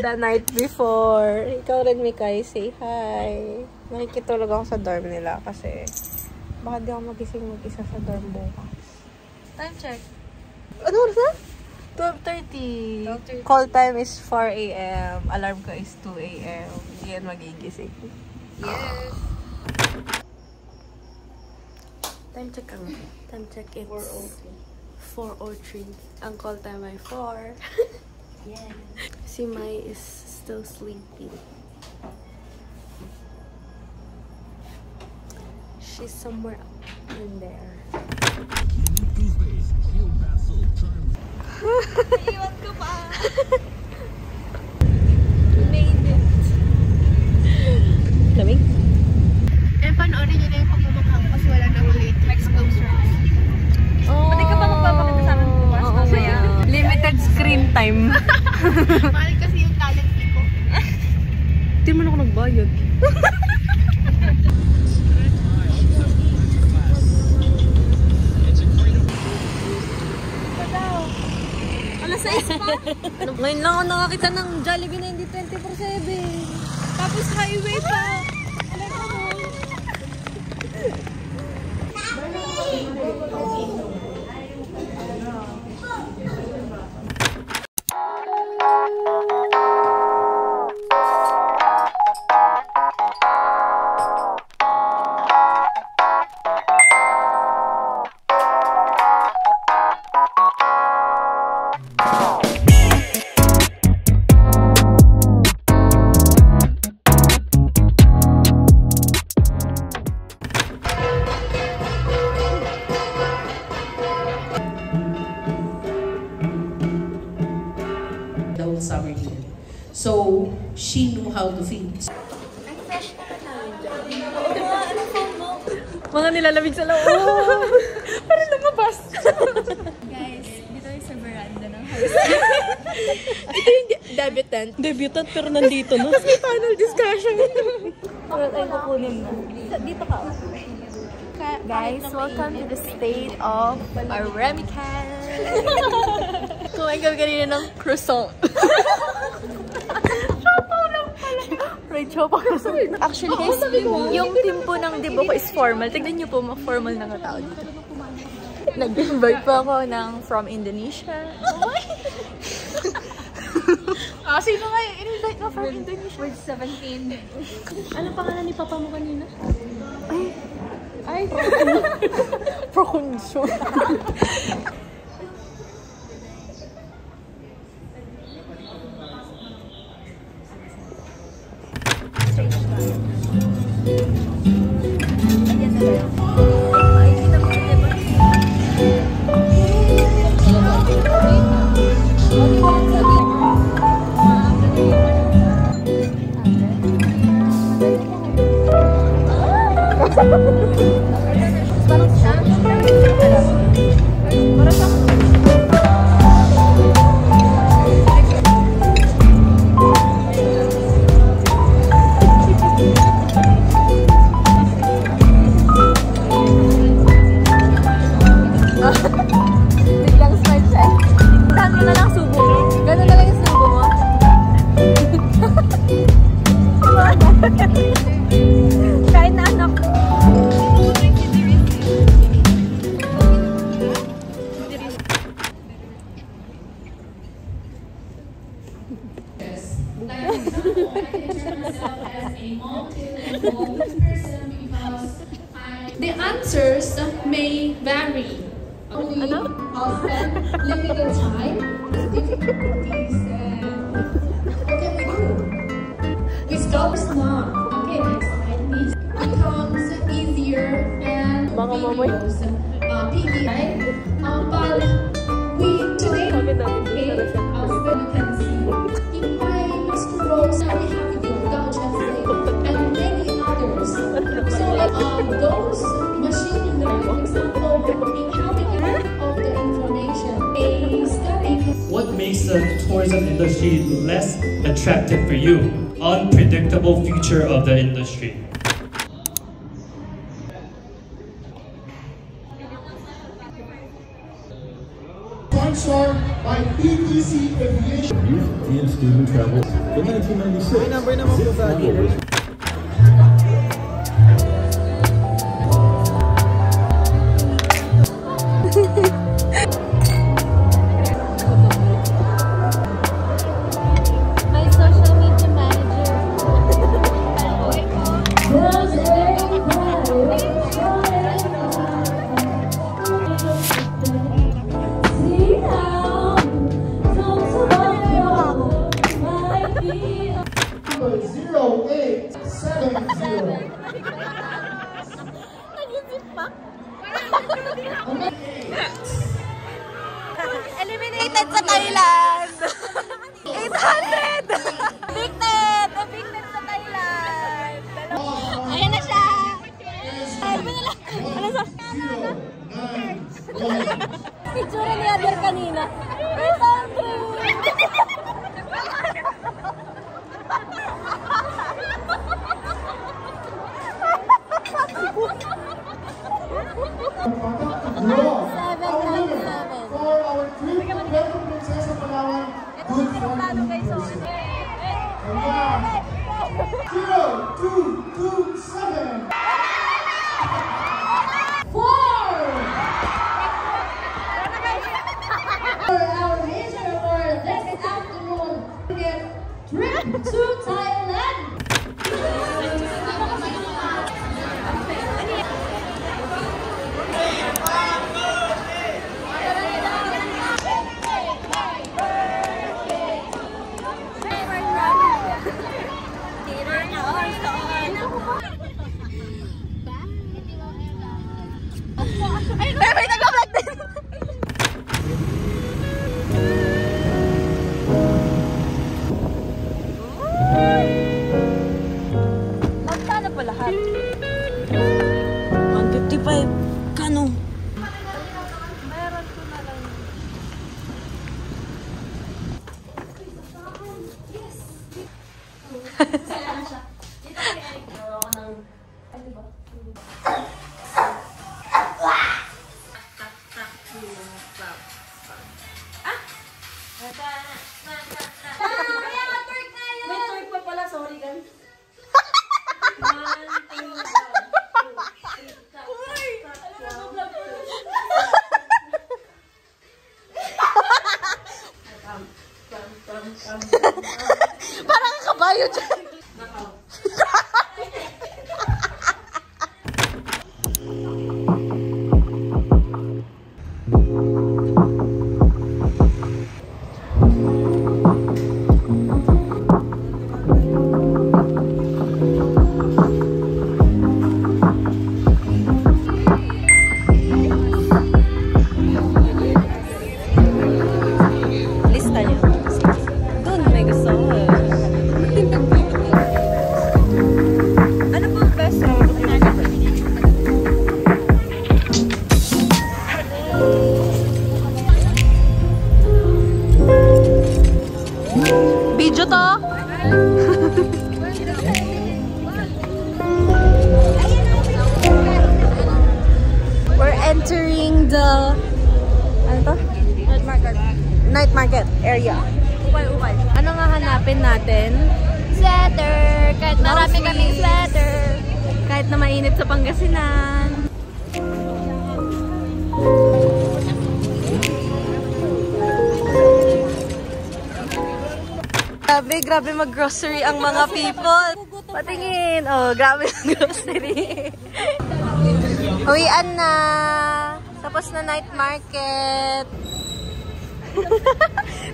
the night before. Ikaw rin, Mikay. Say hi. Nakikitulog ako sa dorm nila kasi baka di ako magising mag-isa sa dorm bukas. Time check. Ano oras na? 12:30. Call time is 4 a.m. Alarm ko is 2 a.m. Hindi yan magigising. Yes. Time check ang. Time check it's 4:03. Ang call time ay 4. Yes. Si Mai is still sleeping. She's somewhere in there. Iwan ko pa. We made it. Lamig? Panoorin niyo na yung pagmumukhang kasi wala na ulit. Exposures. Oh, Pwede ka ba magpapakita sa akin bukas? Mamaya. Limited screen time. Mahal kasi yung talent ko. Hindi man ako nagbayad. Alas 6 pa? Ngayon lang ako nakakita ng Jollibee na hindi 24/7. Tapos highway pa. Alam mo mo. Summer here. So, she knew how to feed. Mga nilalamig sa loob. Parang lumabas. Guys, dito ay sa veranda ng house. Ito yung debutant. Debutant pero nandito no? Tapos may panel discussion. Ay, kukunin na. Dito ka. Guys, welcome to the state of Aramican. Kumain kami kanina ng croissant. Fried chopa croissant. Actually guys, yung team po ng Dibo ko is formal. Tignan nyo po, formal na tao dito. Nag-invite po ako ng from Indonesia. Sino nga yung in-invite mo from Indonesia? With 17. Ano pangalan ni Papa mo kanina? Ay, Proconsyo. biglang smile siya. Saan mo na lang subo mo? Gano'n na lang yung subo mo? Kain na anak. The answers may vary. Only often limited time, difficulties, and what can we do? We stop now. Okay, next slide please. Becomes easier and videos, PBI. But we today, okay, as you can see, in my scrolls, we have video, Gao Translate, and many others. So those machine learning example in helping of the information. A study. What makes the tourism industry less attractive for you? Unpredictable future of the industry. Onshore by PTC Aviation. Youth and student travel in 1996. Eliminated sa Thailand! 800! Evicted! Evicted sa Thailand! Ayan na siya! Sabi na lang! Ano sa? Picture ni Ader kanina. 0227. Our major award this afternoon get trip to Thailand. Magkano pa lahat? 155. Kano? Meron ko na lang. Parang kabayo dyan. Lista niyo. Doon may gusto ko. Ano po ang best road? Video to? We're entering the ano to? Night market area. Ukay. Ano nga hanapin natin? Sweater! Kahit marami kaming sweater. Kahit na mainit sa Pangasinan. Grabe mag-grocery ang mga people. Patingin. Oh, grabe ang grocery. Uwian na. Tapos na night market.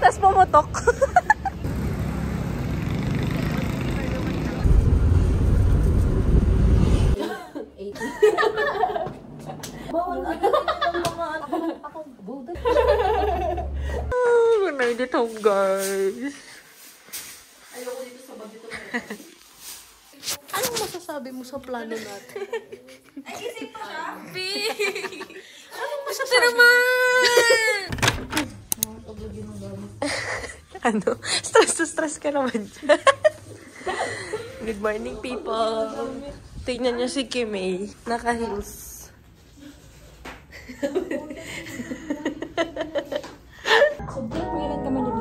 Tapos pumutok. We're made it home, guys. Ayoko dito sa bagito. Anong masasabi mo sa plano natin? Ay, isip pa siya? Anong masasabi? Naman! Ano? Stress ka naman dyan. Good morning, people. Tingnan niyo si Kimay. Naka-heels. Kailan ka man dito?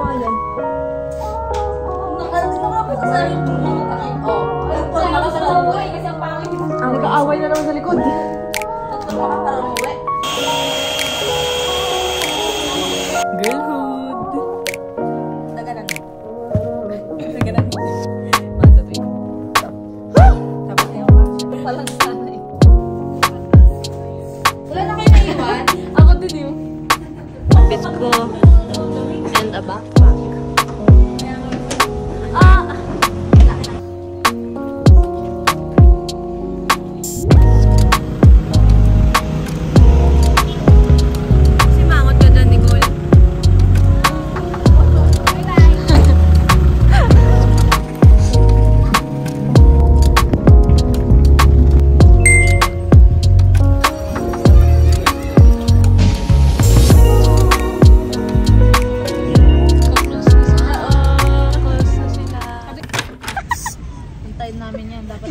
Ayan. Nag-aaway na naman sa likod. Girlhood. Tagalan. Tagalan. Matatoy. Tapos na yung palang sana eh. Wala na kayo naiwan? Ako din yung Bit ko and a backpack.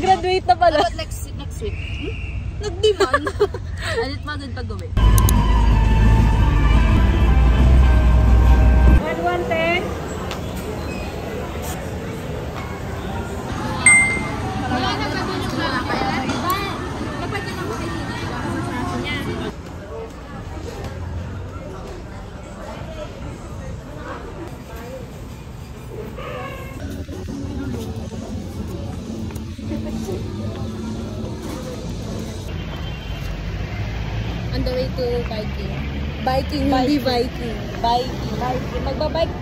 graduate na pala. Dapat next week. Nag-demand. Alit pa din pag-uwi. 110. Wala na ba din yung lalaki? Dapat na lang makikita sa niya. On the way to biking. Biking, hindi Viking. Biking. Magbabike